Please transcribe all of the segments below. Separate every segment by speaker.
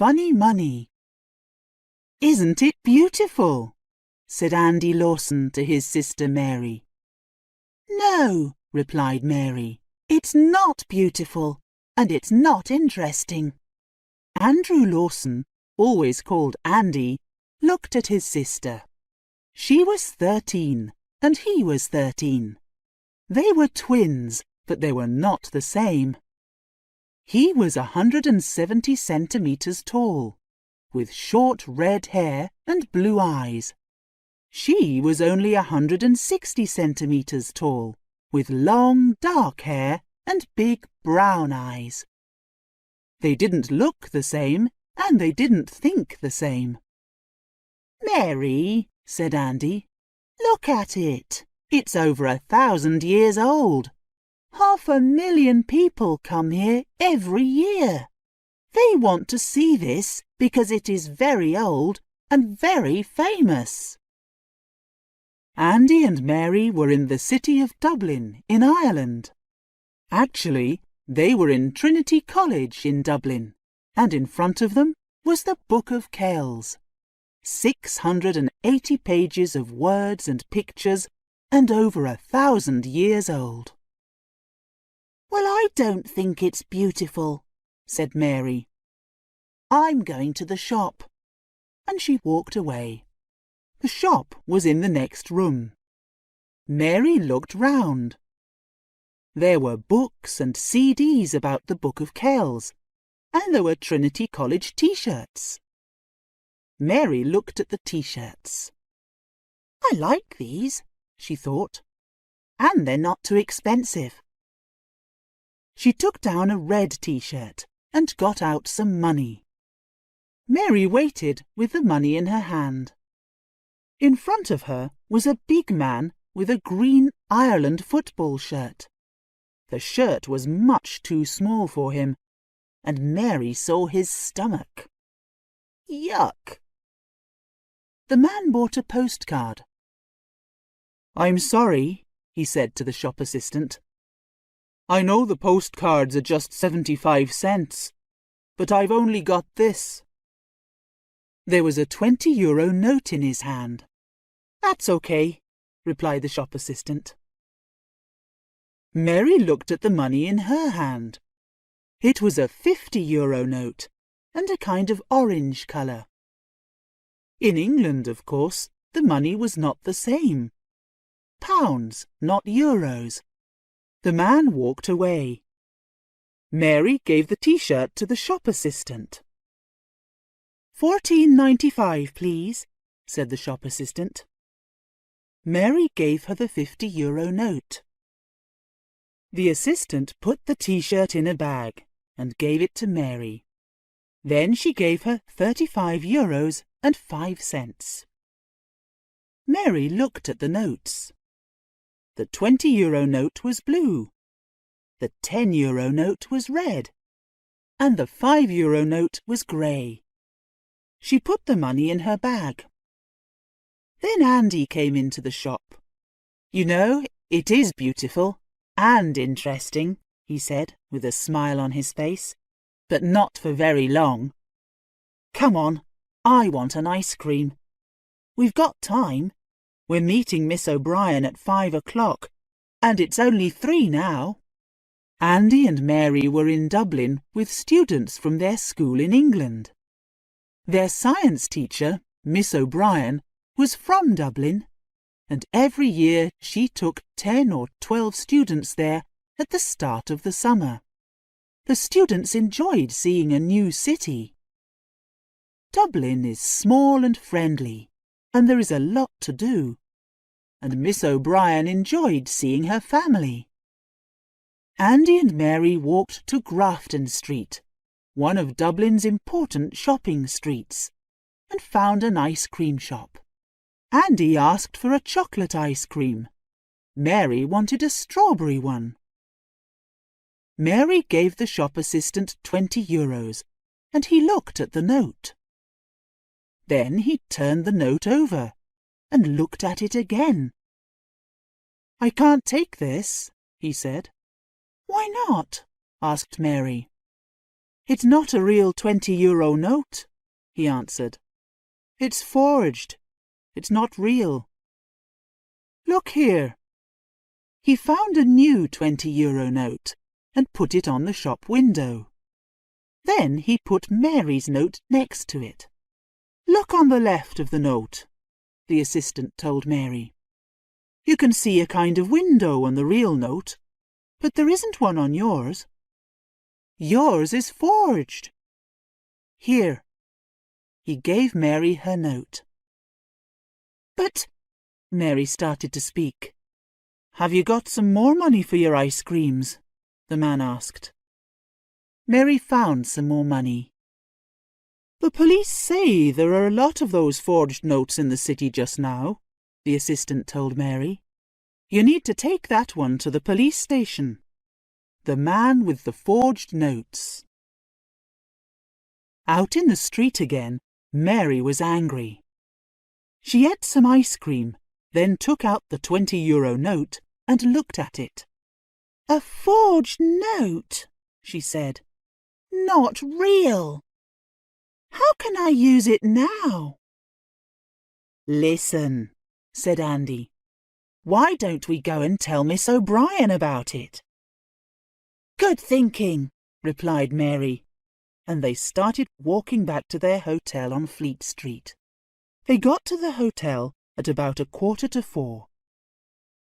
Speaker 1: funny money. "Isn't it beautiful?" said Andy Lawson to his sister Mary. "No," replied Mary, "it's not beautiful, and it's not interesting." Andrew Lawson, always called Andy, looked at his sister. She was 13, and he was 13. They were twins, but they were not the same. He was 170 centimetres tall, with short red hair and blue eyes. She was only 160 centimetres tall, with long dark hair and big brown eyes. They didn't look the same, and they didn't think the same. "Mary," said Andy, "look at it. It's over 1,000 years old. 500,000 people come here every year. They want to see this because it is very old and very famous." Andy and Mary were in the city of Dublin in Ireland. Actually, they were in Trinity College in Dublin, and in front of them was the Book of Kells. 680 pages of words and pictures, and over 1,000 years old. "Well, I don't think it's beautiful," said Mary. "I'm going to the shop." And she walked away. The shop was in the next room. Mary looked round. There were books and CDs about the Book of Kells, and there were Trinity College T-shirts. Mary looked at the T-shirts. "I like these," she thought, "and they're not too expensive." She took down a red T-shirt and got out some money. Mary waited with the money in her hand. In front of her was a big man with a green Ireland football shirt. The shirt was much too small for him, and Mary saw his stomach. Yuck! The man bought a postcard. "I'm sorry," he said to the shop assistant. "I know the postcards are just 75 cents, but I've only got this." There was a €20 note in his hand. "That's okay," replied the shop assistant. Mary looked at the money in her hand. It was a €50 note, and a kind of orange colour. In England, of course, the money was not the same. Pounds, not euros. The man walked away. Mary gave the T-shirt to the shop assistant. "14.95, please," said the shop assistant. Mary gave her the €50 note. The assistant put the T-shirt in a bag and gave it to Mary. Then she gave her €35.05. Mary looked at the notes. The €20 note was blue. The €10 note was red. And the €5 note was grey. She put the money in her bag. Then Andy came into the shop. "You know, it is beautiful and interesting," he said, with a smile on his face, "but not for very long. Come on, I want an ice cream. We've got time. We're meeting Miss O'Brien at 5 o'clock, and it's only 3 now." Andy and Mary were in Dublin with students from their school in England. Their science teacher, Miss O'Brien, was from Dublin, and every year she took 10 or 12 students there at the start of the summer. The students enjoyed seeing a new city. Dublin is small and friendly, and there is a lot to do, and Miss O'Brien enjoyed seeing her family. Andy and Mary walked to Grafton Street, one of Dublin's important shopping streets, and found an ice cream shop. Andy asked for a chocolate ice cream. Mary wanted a strawberry one. Mary gave the shop assistant €20, and he looked at the note. Then he turned the note over and looked at it again. "I can't take this," he said. "Why not?" asked Mary. "It's not a real €20 note," he answered. "It's forged. It's not real. Look here." He found a new €20 note and put it on the shop window. Then he put Mary's note next to it. "Look on the left of the note," the assistant told Mary. "You can see a kind of window on the real note, but there isn't one on yours. Yours is forged. Here." He gave Mary her note. "But—" Mary started to speak. "Have you got some more money for your ice creams?" the man asked. Mary found some more money. "The police say there are a lot of those forged notes in the city just now," the assistant told Mary. "You need to take that one to the police station. The man with the forged notes." Out in the street again, Mary was angry. She ate some ice cream, then took out the €20 note and looked at it. "A forged note," she said. "Not real. How can I use it now?" "Listen," said Andy. "Why don't we go and tell Miss O'Brien about it?" "Good thinking," replied Mary, and they started walking back to their hotel on Fleet Street. They got to the hotel at about 4:15.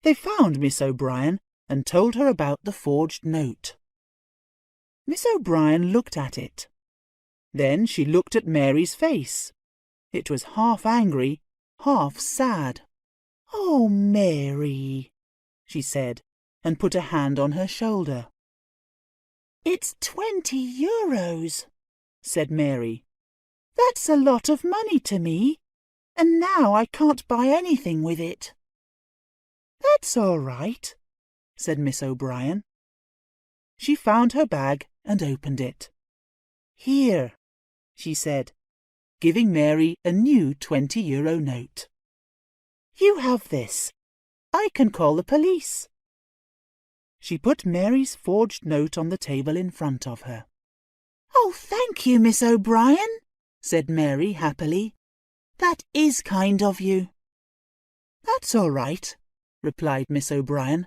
Speaker 1: They found Miss O'Brien and told her about the forged note. Miss O'Brien looked at it. Then she looked at Mary's face. It was half angry, half sad. "Oh, Mary," she said, and put a hand on her shoulder. "It's €20, said Mary. "That's a lot of money to me, and now I can't buy anything with it." "That's all right," said Miss O'Brien. She found her bag and opened it. "Here," she said, giving Mary a new €20 note. "You have this. I can call the police." She put Mary's forged note on the table in front of her. "Oh, thank you, Miss O'Brien," said Mary happily. "That is kind of you." "That's all right," replied Miss O'Brien.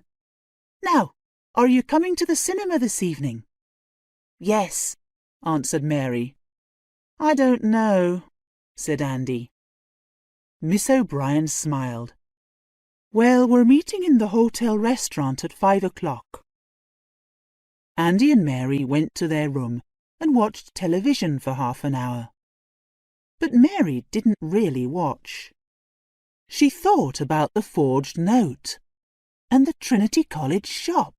Speaker 1: "Now, are you coming to the cinema this evening?" "Yes," answered Mary. "I don't know," said Andy. Miss O'Brien smiled. "Well, we're meeting in the hotel restaurant at 5:00. Andy and Mary went to their room and watched television for half an hour. But Mary didn't really watch. She thought about the forged note, and the Trinity College shop,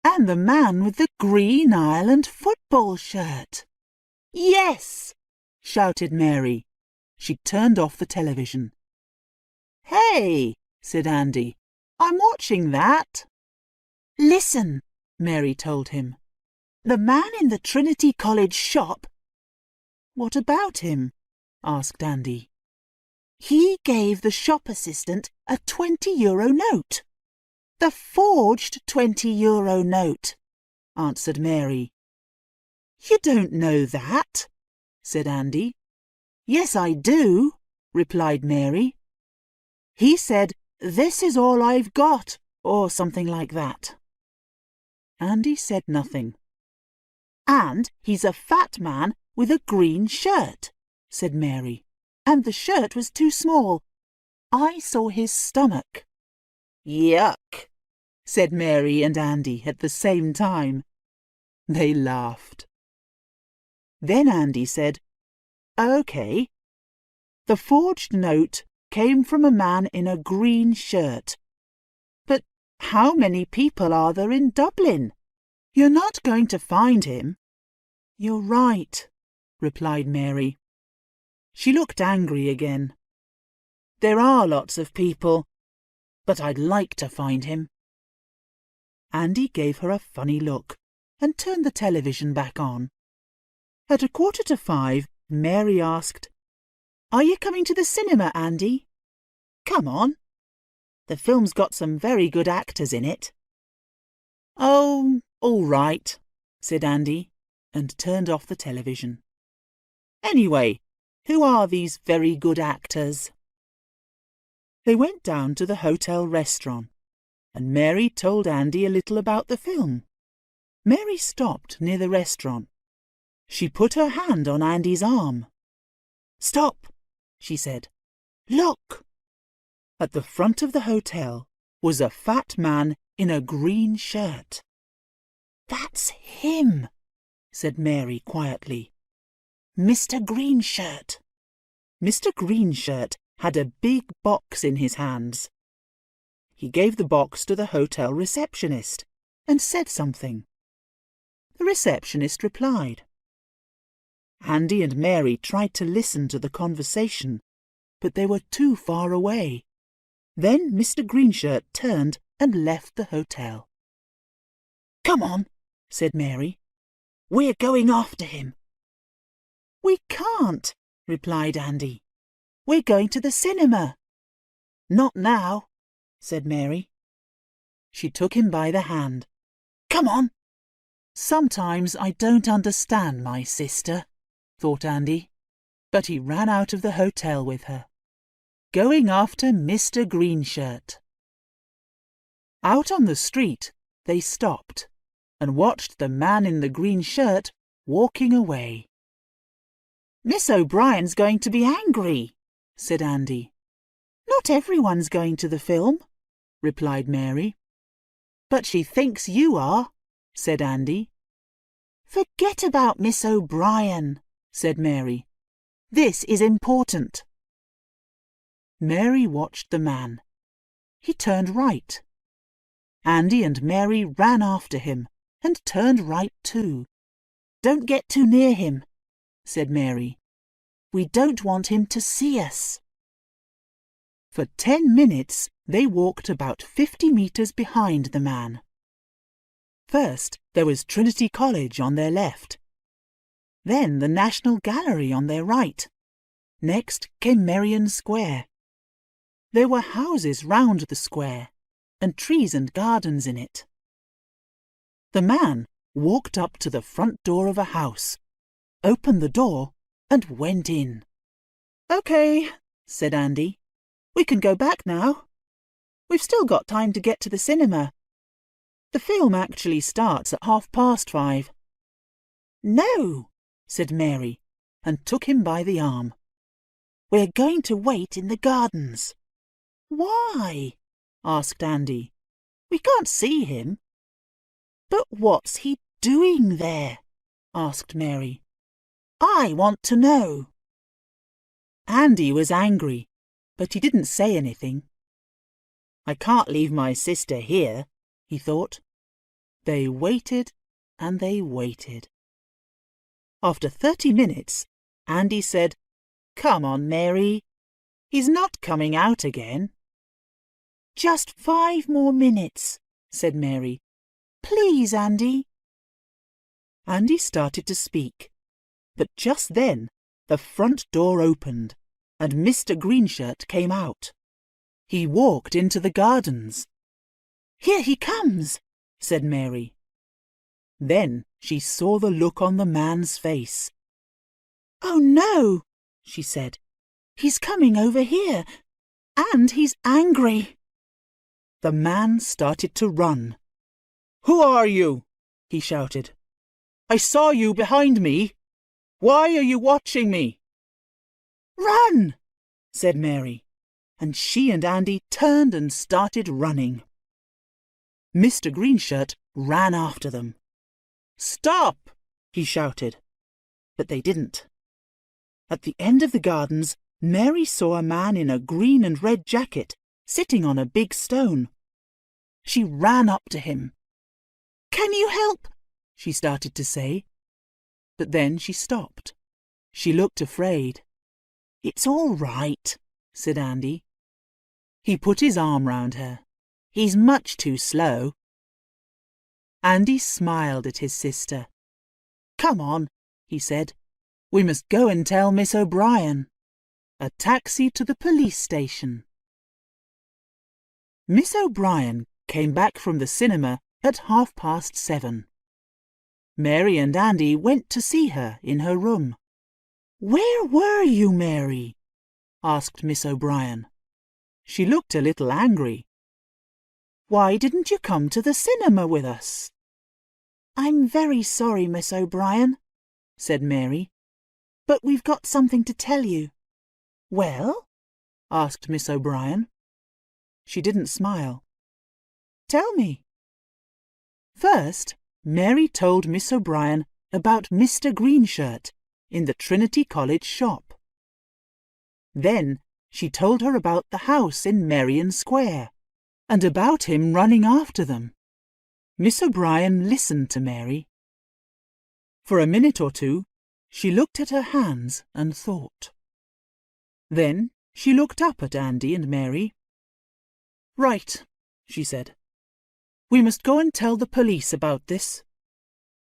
Speaker 1: and the man with the green Ireland football shirt. "Yes!" shouted Mary. She turned off the television. "Hey!" said Andy. "I'm watching that." "Listen," Mary told him. "The man in the Trinity College shop—" "What about him?" asked Andy. "He gave the shop assistant a €20 note. The forged €20 note," answered Mary. "You don't know that," said Andy. "Yes, I do," replied Mary. "He said, 'This is all I've got,' or something like that." Andy said nothing. "And he's a fat man with a green shirt," said Mary. "And the shirt was too small. I saw his stomach." "Yuck," said Mary and Andy at the same time. They laughed. Then Andy said, "OK. The forged note came from a man in a green shirt. But how many people are there in Dublin? You're not going to find him." "You're right," replied Mary. She looked angry again. "There are lots of people, but I'd like to find him." Andy gave her a funny look and turned the television back on. At 5:15, Mary asked, "Are you coming to the cinema, Andy?" "Come on. The film's got some very good actors in it." "Oh, all right," said Andy. and turned off the television. Anyway, who are these very good actors? They went down to the hotel restaurant, and Mary told Andy a little about the film. Mary stopped near the restaurant. She put her hand on Andy's arm. "Stop," she said. "Look!" At the front of the hotel was a fat man in a green shirt. "That's him," said Mary quietly. "Mr. Greenshirt." Mr. Greenshirt had a big box in his hands. He gave the box to the hotel receptionist and said something. The receptionist replied. Andy and Mary tried to listen to the conversation, but they were too far away. Then Mr. Greenshirt turned and left the hotel. "Come on," said Mary. "We're going after him." "We can't," replied Andy. "We're going to the cinema." "Not now," said Mary. She took him by the hand. "Come on." "Sometimes I don't understand my sister," thought Andy, but he ran out of the hotel with her, going after Mr. Greenshirt. Out on the street, they stopped and watched the man in the green shirt walking away. "Miss O'Brien's going to be angry," said Andy. "Not everyone's going to the film," replied Mary. "But she thinks you are," said Andy. "Forget about Miss O'Brien," said Mary. "This is important." Mary watched the man. He turned right. Andy and Mary ran after him and turned right too. "Don't get too near him," said Mary. "We don't want him to see us." For 10 minutes they walked about 50 metres behind the man. First there was Trinity College on their left. Then the National Gallery on their right. Next came Merrion Square. There were houses round the square, and trees and gardens in it. The man walked up to the front door of a house, opened the door, and went in. "OK," said Andy. "We can go back now. We've still got time to get to the cinema. The film actually starts at 5:30. "No," said Mary, and took him by the arm. "We're going to wait in the gardens." "Why?" asked Andy. "We can't see him." "But what's he doing there?" asked Mary. "I want to know." Andy was angry, but he didn't say anything. "I can't leave my sister here," he thought. They waited and they waited. After 30 minutes, Andy said, "Come on, Mary. He's not coming out again." "Just 5 more minutes," said Mary. "Please, Andy." Andy started to speak, but just then the front door opened and Mr. Greenshirt came out. He walked into the gardens. "Here he comes," said Mary. Then she saw the look on the man's face. "Oh no," she said. "He's coming over here, and he's angry." The man started to run. "Who are you?" he shouted. "I saw you behind me. Why are you watching me?" "Run!" said Mary, and she and Andy turned and started running. Mr. Greenshirt ran after them. "Stop!" he shouted, but they didn't. At the end of the gardens, Mary saw a man in a green and red jacket sitting on a big stone. She ran up to him. "Can you help?" she started to say, but then she stopped. She looked afraid. "It's all right," said Andy. He put his arm round her. "He's much too slow." Andy smiled at his sister. "Come on," he said. "We must go and tell Miss O'Brien." A taxi to the police station. Miss O'Brien came back from the cinema at 7:30. Mary and Andy went to see her in her room. "Where were you, Mary?" asked Miss O'Brien. She looked a little angry. "Why didn't you come to the cinema with us?" "I'm very sorry, Miss O'Brien," said Mary, "but we've got something to tell you." "Well?" asked Miss O'Brien. She didn't smile. "Tell me." First, Mary told Miss O'Brien about Mr. Greenshirt in the Trinity College shop. Then she told her about the house in Merrion Square, and about him running after them. Miss O'Brien listened to Mary. For a minute or two, she looked at her hands and thought. Then she looked up at Andy and Mary. "Right," she said. "We must go and tell the police about this.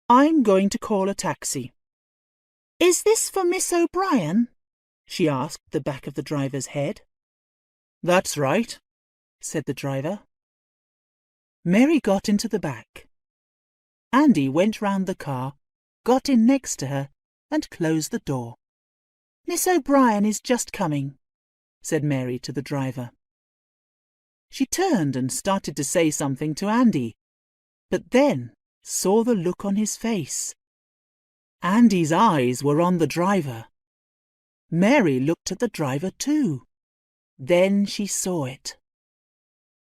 Speaker 1: I'm going to call a taxi." "Is this for Miss O'Brien?" she asked the back of the driver's head. "That's right," said the driver. Mary got into the back. Andy went round the car, got in next to her, and closed the door. "Miss O'Brien is just coming," said Mary to the driver. She turned and started to say something to Andy, but then saw the look on his face. Andy's eyes were on the driver. Mary looked at the driver too. Then she saw it.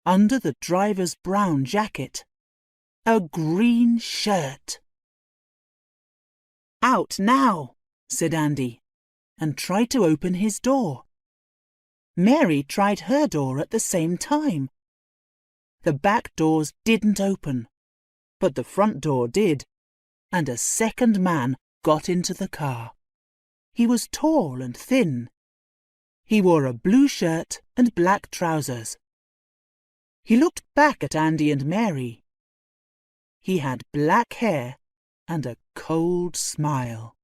Speaker 1: Under the driver's brown jacket, a green shirt. "Out now," said Andy, and tried to open his door. Mary tried her door at the same time. The back doors didn't open, but the front door did, and a second man got into the car. He was tall and thin. He wore a blue shirt and black trousers. He looked back at Andy and Mary. He had black hair and a cold smile.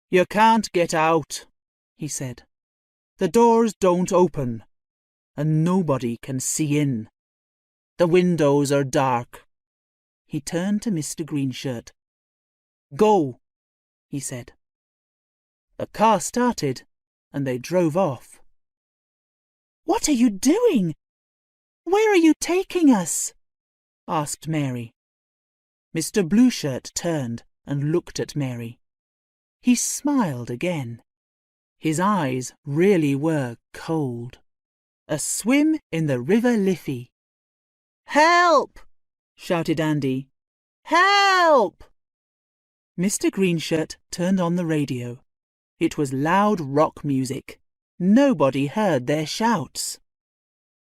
Speaker 1: "You can't get out," he said. "The doors don't open, and nobody can see in. The windows are dark." He turned to Mr. Greenshirt. "Go," he said. The car started, and they drove off. "What are you doing? Where are you taking us?" asked Mary. Mr. Blueshirt turned and looked at Mary. He smiled again. His eyes really were cold. "A swim in the River Liffey." "Help!" shouted Andy. "Help!" Mr. Greenshirt turned on the radio. It was loud rock music. Nobody heard their shouts.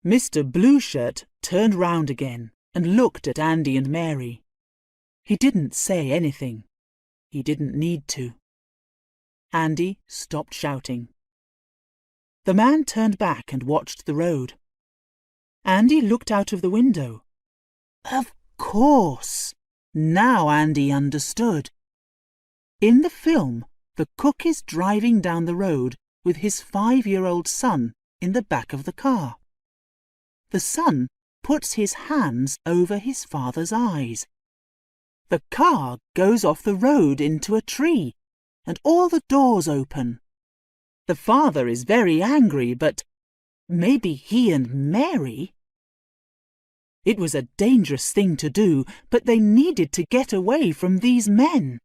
Speaker 1: Mr. Blueshirt turned round again and looked at Andy and Mary. He didn't say anything. He didn't need to. Andy stopped shouting. The man turned back and watched the road. Andy looked out of the window. Of course! Now Andy understood. In the film, the cook is driving down the road with his 5-year-old son in the back of the car. The son puts his hands over his father's eyes. The car goes off the road into a tree, and all the doors open. The father is very angry, but maybe he and Mary... It was a dangerous thing to do, but they needed to get away from these men.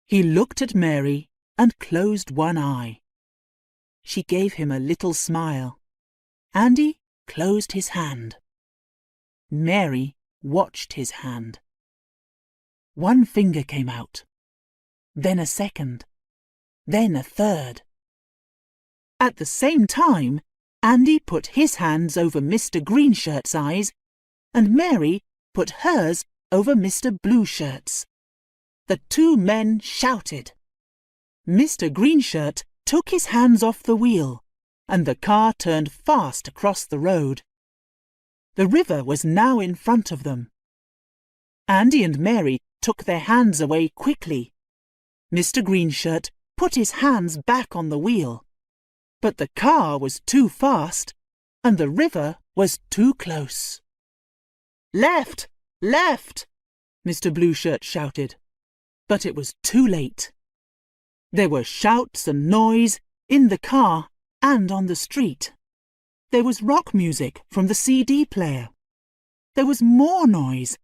Speaker 1: He looked at Mary and closed one eye. She gave him a little smile. Andy closed his hand. Mary watched his hand. One finger came out, then a second, then a third. At the same time, Andy put his hands over Mr. Greenshirt's eyes, and Mary put hers over Mr. Blueshirt's. The two men shouted. Mr. Greenshirt took his hands off the wheel, and the car turned fast across the road. The river was now in front of them. Andy and Mary took their hands away quickly. Mr. Greenshirt put his hands back on the wheel, but the car was too fast, and the river was too close. "Left! Left!" Mr. Blueshirt shouted, but it was too late. There were shouts and noise in the car and on the street. There was rock music from the CD player. There was more noise.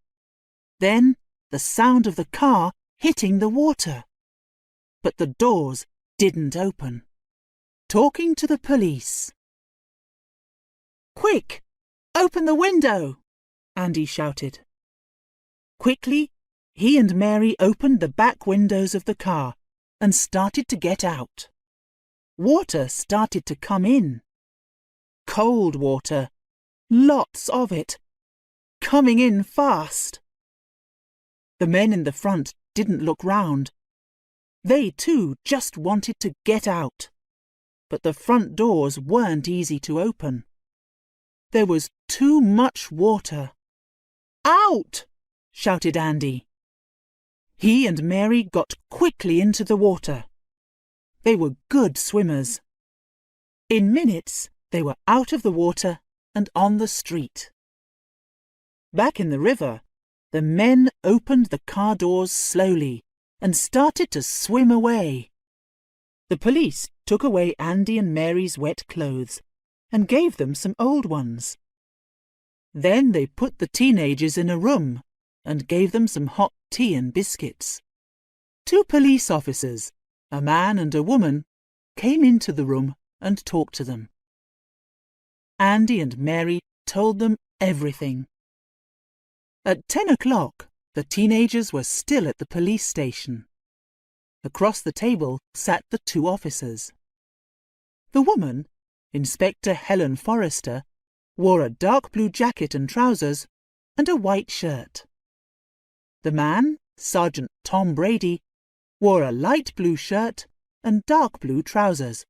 Speaker 1: Then the sound of the car hitting the water. But the doors didn't open. Talking to the police. "Quick! Open the window!" Andy shouted. Quickly, he and Mary opened the back windows of the car and started to get out. Water started to come in. Cold water, lots of it, coming in fast. The men in the front didn't look round. They too just wanted to get out, but the front doors weren't easy to open. There was too much water. "Out!" shouted Andy. He and Mary got quickly into the water. They were good swimmers. In minutes, they were out of the water and on the street. Back in the river, the men opened the car doors slowly and started to swim away. The police took away Andy and Mary's wet clothes and gave them some old ones. Then they put the teenagers in a room and gave them some hot tea and biscuits. 2 police officers, a man and a woman, came into the room and talked to them. Andy and Mary told them everything. At 10 o'clock, the teenagers were still at the police station. Across the table sat the 2 officers. The woman, Inspector Helen Forrester, wore a dark blue jacket and trousers and a white shirt. The man, Sergeant Tom Brady, wore a light blue shirt and dark blue trousers.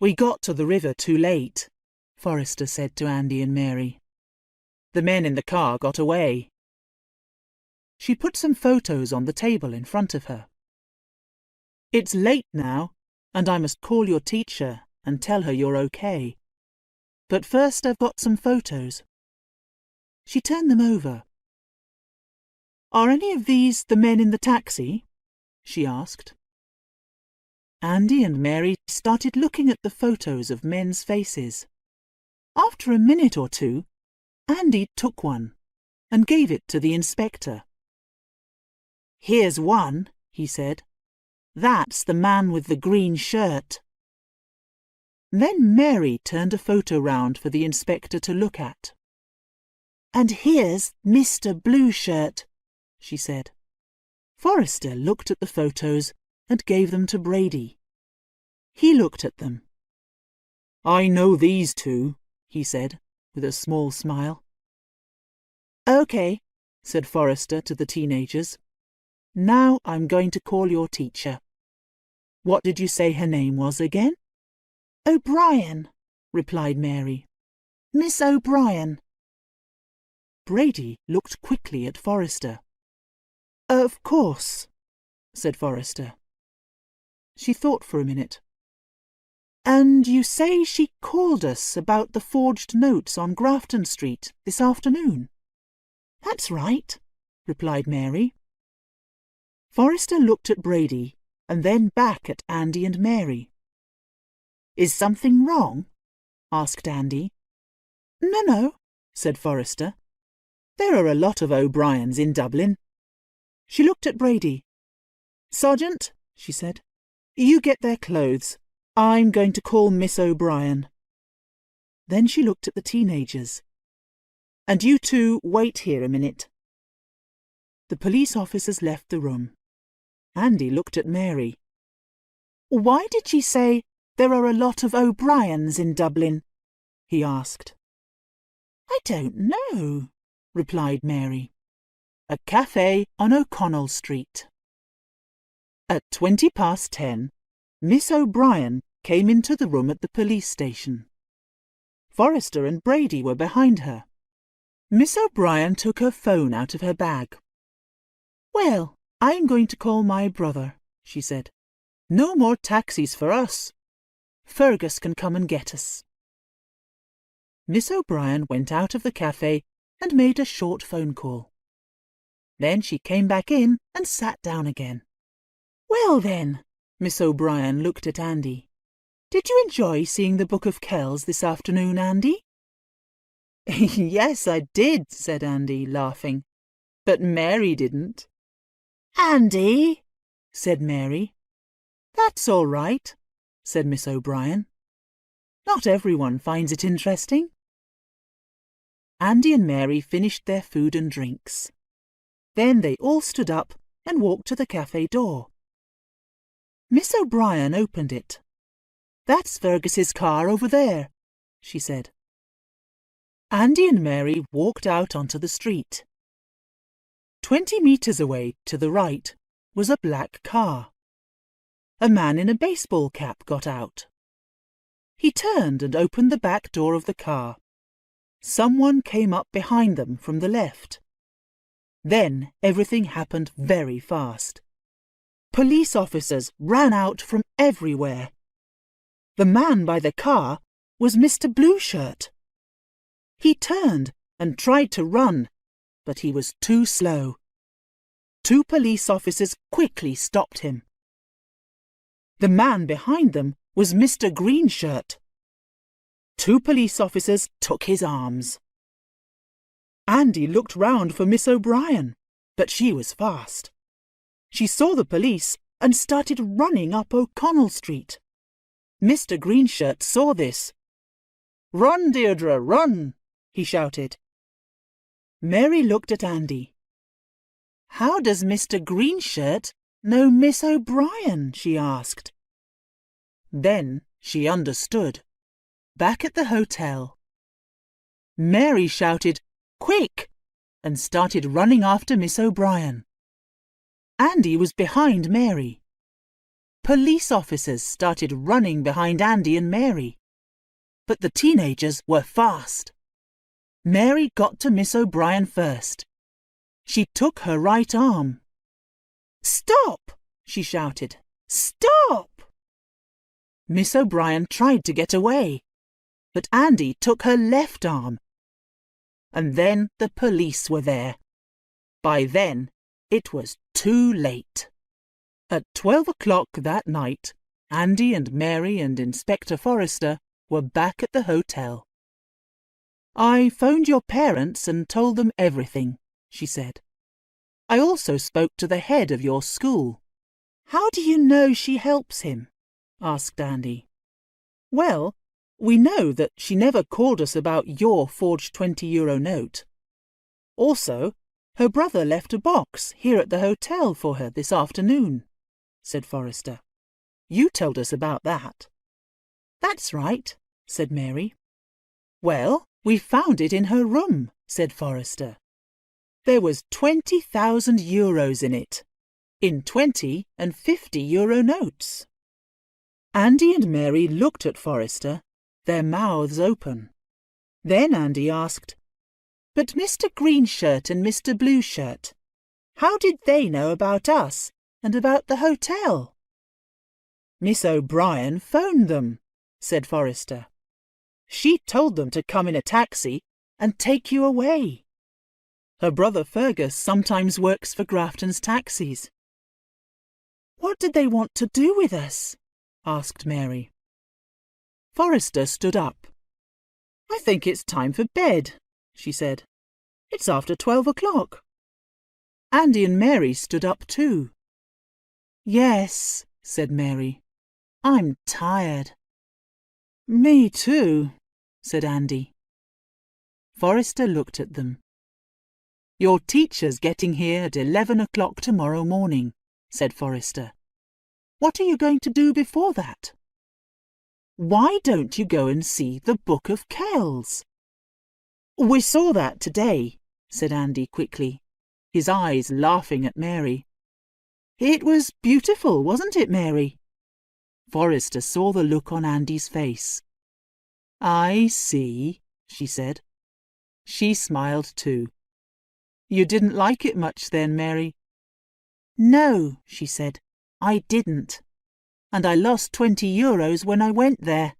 Speaker 1: "We got to the river too late," Forrester said to Andy and Mary. "The men in the car got away." She put some photos on the table in front of her. "It's late now, and I must call your teacher and tell her you're okay. But first I've got some photos." She turned them over. "Are any of these the men in the taxi?" she asked. Andy and Mary started looking at the photos of men's faces. After a minute or two, Andy took one and gave it to the inspector. "Here's one," he said. "That's the man with the green shirt." Then Mary turned a photo round for the inspector to look at. "And here's Mr. Blueshirt," she said. Forrester looked at the photos and gave them to Brady. He looked at them. "I know these 2, he said, with a small smile. "OK," said Forrester to the teenagers. "Now I'm going to call your teacher. What did you say her name was again?" "O'Brien," replied Mary. "Miss O'Brien." Brady looked quickly at Forrester. "Of course," said Forrester. She thought for a minute. "And you say she called us about the forged notes on Grafton Street this afternoon?" "That's right," replied Mary. Forrester looked at Brady and then back at Andy and Mary. "Is something wrong?" asked Andy. No, said Forrester. "There are a lot of O'Briens in Dublin." She looked at Brady. "Sergeant," she said, "you get their clothes. I'm going to call Miss O'Brien." Then she looked at the teenagers. "And you 2 wait here a minute." The police officers left the room. Andy looked at Mary. "Why did she say there are a lot of O'Briens in Dublin?" he asked. "I don't know," replied Mary. A cafe on O'Connell Street. At 10:20, Miss O'Brien came into the room at the police station. Forrester and Brady were behind her. Miss O'Brien took her phone out of her bag. "Well, I'm going to call my brother," she said. "No more taxis for us. Fergus can come and get us." Miss O'Brien went out of the cafe and made a short phone call. Then she came back in and sat down again. "Well then," Miss O'Brien looked at Andy. "Did you enjoy seeing the Book of Kells this afternoon, Andy?" "Yes, I did," said Andy, laughing. "But Mary didn't." "Andy," said Mary. "That's all right," said Miss O'Brien. "Not everyone finds it interesting." Andy and Mary finished their food and drinks. Then they all stood up and walked to the cafe door. Miss O'Brien opened it. "That's Fergus's car over there," she said. Andy and Mary walked out onto the street. 20 metres away to the right was a black car. A man in a baseball cap got out. He turned and opened the back door of the car. Someone came up behind them from the left. Then everything happened very fast. Police officers ran out from everywhere. The man by the car was Mr. Blueshirt. He turned and tried to run, but he was too slow. 2 police officers quickly stopped him. The man behind them was Mr. Greenshirt. 2 police officers took his arms. Andy looked round for Miss O'Brien, but she was fast. She saw the police and started running up O'Connell Street. Mr. Greenshirt saw this. "Run, Deirdre, run!" he shouted. Mary looked at Andy. "How does Mr. Greenshirt know Miss O'Brien?" she asked. Then she understood. Back at the hotel, Mary shouted, "Quick!" and started running after Miss O'Brien. Andy was behind Mary. Police officers started running behind Andy and Mary. But the teenagers were fast. Mary got to Miss O'Brien first. She took her right arm. "Stop!" she shouted. "Stop!" Miss O'Brien tried to get away, but Andy took her left arm. And then the police were there. By then, it was too late. At 12 o'clock that night, Andy and Mary and Inspector Forrester were back at the hotel. "I phoned your parents and told them everything," she said. "I also spoke to the head of your school." "How do you know she helps him?" asked Andy. "Well, we know that she never called us about your forged €20 note. Also, her brother left a box here at the hotel for her this afternoon," said Forrester. "You told us about that." "That's right," said Mary. "Well, we found it in her room," said Forrester. "There was €20,000 in it, in 20 and €50 notes." Andy and Mary looked at Forrester, their mouths open. Then Andy asked, "But Mr. Greenshirt and Mr. Blueshirt, how did they know about us and about the hotel?" "Miss O'Brien phoned them," said Forrester. "She told them to come in a taxi and take you away. Her brother Fergus sometimes works for Grafton's taxis." "What did they want to do with us?" asked Mary. Forrester stood up. "I think it's time for bed," she said. "It's after 12 o'clock." Andy and Mary stood up too. "Yes," said Mary. "I'm tired." "Me too," said Andy. Forrester looked at them. "Your teacher's getting here at 11 o'clock tomorrow morning," said Forrester. "What are you going to do before that?" "Why don't you go and see the Book of Kells?" "We saw that today," said Andy quickly, his eyes laughing at Mary. "It was beautiful, wasn't it, Mary?" Forrester saw the look on Andy's face. "I see," she said. She smiled too. "You didn't like it much then, Mary?" "No," she said, "I didn't. And I lost €20 when I went there."